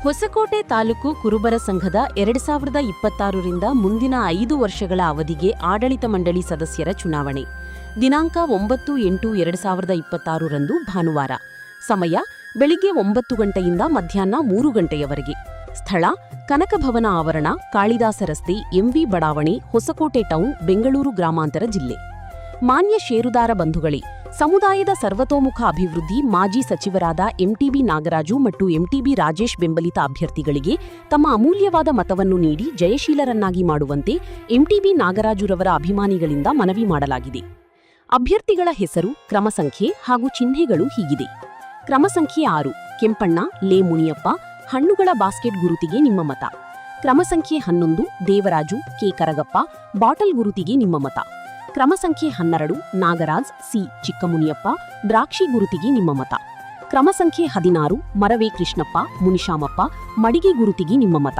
ಹೊಸಕೋಟೆ ತಾಲೂಕು ಕುರುಬರ ಸಂಘದ 2026ರಿಂದ ಮುಂದಿನ 5 ವರ್ಷಗಳ ಅವಧಿಗೆ ಆಡಳಿತ ಮಂಡಳಿ ಸದಸ್ಯರ ಚುನಾವಣೆ. ದಿನಾಂಕ 9-8-2026 ರಂದು ಭಾನುವಾರ. ಸಮಯ ಬೆಳಿಗ್ಗೆ 9 ಗಂಟೆಯಿಂದ ಮಧ್ಯಾಹ್ನ 3 ಗಂಟೆಯವರೆಗೆ. ಸ್ಥಳ ಕನಕಭವನ ಆವರಣ, ಕಾಳಿದಾಸ ರಸ್ತೆ, ಎಂವಿ ಬಡಾವಣೆ, ಹೊಸಕೋಟೆ ಟೌನ್, ಬೆಂಗಳೂರು ಗ್ರಾಮಾಂತರ ಜಿಲ್ಲೆ. ಮಾನ್ಯ ಷೇರುದಾರ ಬಂಧುಗಳೇ, ಸಮುದಾಯದ ಸರ್ವತೋಮುಖ ಅಭಿವೃದ್ಧಿ ಮಾಜಿ ಸಚಿವರಾದ ಎಂಟಿಬಿ ನಾಗರಾಜು ಮತ್ತು ಎಂಟಿಬಿ ರಾಜೇಶ್ ಬೆಂಬಲಿತ ಅಭ್ಯರ್ಥಿಗಳಿಗೆ ತಮ್ಮ ಅಮೂಲ್ಯವಾದ ಮತವನ್ನು ನೀಡಿ ಜಯಶೀಲರನ್ನಾಗಿ ಮಾಡುವಂತೆ ಎಂಟಿಬಿ ನಾಗರಾಜುರವರ ಅಭಿಮಾನಿಗಳಿಂದ ಮನವಿ ಮಾಡಲಾಗಿದೆ. ಅಭ್ಯರ್ಥಿಗಳ ಹೆಸರು, ಕ್ರಮ ಸಂಖ್ಯೆ ಹಾಗೂ ಚಿಹ್ನೆಗಳು ಹೀಗಿದೆ. ಕ್ರಮ ಸಂಖ್ಯೆ 6 ಕೆಂಪಣ್ಣ ಲೇ ಮುನಿಯಪ್ಪ, ಹಣ್ಣುಗಳ ಬಾಸ್ಕೆಟ್ ಗುರುತಿಗೆ ನಿಮ್ಮ ಮತ. ಕ್ರಮ ಸಂಖ್ಯೆ 11 ದೇವರಾಜು ಕೆ ಕರಗಪ್ಪ, ಬಾಟಲ್ ಗುರುತಿಗೆ ನಿಮ್ಮ ಮತ. ಕ್ರಮ ಸಂಖ್ಯೆ 12 ನಾಗರಾಜ್ ಸಿ ಚಿಕ್ಕಮುನಿಯಪ್ಪ, ದ್ರಾಕ್ಷಿ ಗುರುತಿಗೆ ನಿಮ್ಮ ಮತ. ಕ್ರಮ ಸಂಖ್ಯೆ 16 ಮರವೇ ಕೃಷ್ಣಪ್ಪ ಮುನಿಶಾಮಪ್ಪ, ಮಡಿಗೆ ಗುರುತಿಗೆ ನಿಮ್ಮ ಮತ.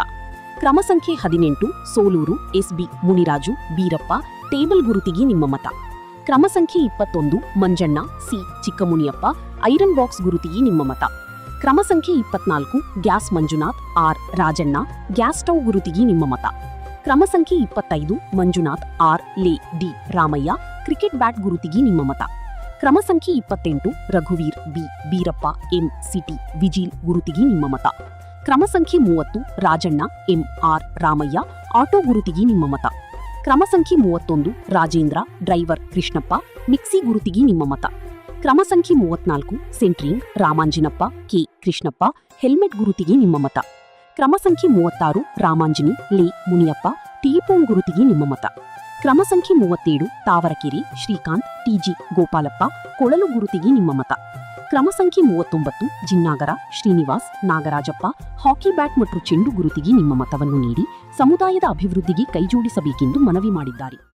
ಕ್ರಮ ಸಂಖ್ಯೆ 18 ಸೋಲೂರು ಎಸ್ಬಿ ಮುನಿರಾಜು ಬೀರಪ್ಪ, ಟೇಬಲ್ ಗುರುತಿಗೆ ನಿಮ್ಮ ಮತ. ಕ್ರಮ ಸಂಖ್ಯೆ 21 Manjanna C Chikkamuniyappa, iron box ಗುರುತಿಗೆ ನಿಮ್ಮ ಮತ. ಕ್ರಮ ಸಂಖ್ಯೆ 24 gas Manjunath R Rajanna, gas stove ಗುರುತಿಗೆ ನಿಮ್ಮ ಮತ. ಕ್ರಮ ಸಂಖ್ಯೆ 25 ಮಂಜುನಾಥ್ ಆರ್ ಲೇ ಡಿ ರಾಮಯ್ಯ, ಕ್ರಿಕೆಟ್ ಬ್ಯಾಟ್ ಗುರುತಿಗೆ ನಿಮ್ಮ ಮತ. ಕ್ರಮ ಸಂಖ್ಯೆ 28 ರಘುವೀರ್ ಬಿ ಬೀರಪ್ಪ ಎಂ ಸಿಟಿ ವಿಜಿಲ್ ಗುರುತಿಗೆ ನಿಮ್ಮ ಮತ. ಕ್ರಮ ಸಂಖ್ಯೆ 30 Rajanna M R Ramaiah, auto ಗುರುತಿಗೆ ನಿಮ್ಮ ಮತ. ಕ್ರಮ ಸಂಖ್ಯೆ 31 ರಾಜೇಂದ್ರ ಡ್ರೈವರ್ ಕೃಷ್ಣಪ್ಪ, ಮಿಕ್ಸಿ ಗುರುತಿಗೆ ನಿಮ್ಮ ಮತ. ಕ್ರಮ ಸಂಖ್ಯೆ 34 centring Ramanjinappa K Krishnappa, helmet ಗುರುತಿಗೆ ನಿಮ್ಮ ಮತ. ಕ್ರಮ ಸಂಖ್ಯೆ 36 ರಾಮಾಂಜನಿ ಲೇ ಮುನಿಯಪ್ಪ, ಟೀಪೋನ್ ಗುರುತಿಗೆ ನಿಮ್ಮ ಮತ. ಕ್ರಮ ಸಂಖ್ಯೆ 37 ತಾವರಕೆರೆ ಶ್ರೀಕಾಂತ್ ಟಿಜಿ ಗೋಪಾಲಪ್ಪ, ಕೊಳಲು ಗುರುತಿಗೆ ನಿಮ್ಮ ಮತ. ಕ್ರಮ ಸಂಖ್ಯೆ 39 ಜಿನ್ನಾಗರ ಶ್ರೀನಿವಾಸ್ ನಾಗರಾಜಪ್ಪ, ಹಾಕಿ ಬ್ಯಾಟ್ ಮತ್ತು ಚೆಂಡು ಗುರುತಿಗೆ ನಿಮ್ಮ ಮತವನ್ನು ನೀಡಿ ಸಮುದಾಯದ ಅಭಿವೃದ್ಧಿಗೆ ಕೈಜೋಡಿಸಬೇಕೆಂದು ಮನವಿ ಮಾಡಿದ್ದಾರೆ.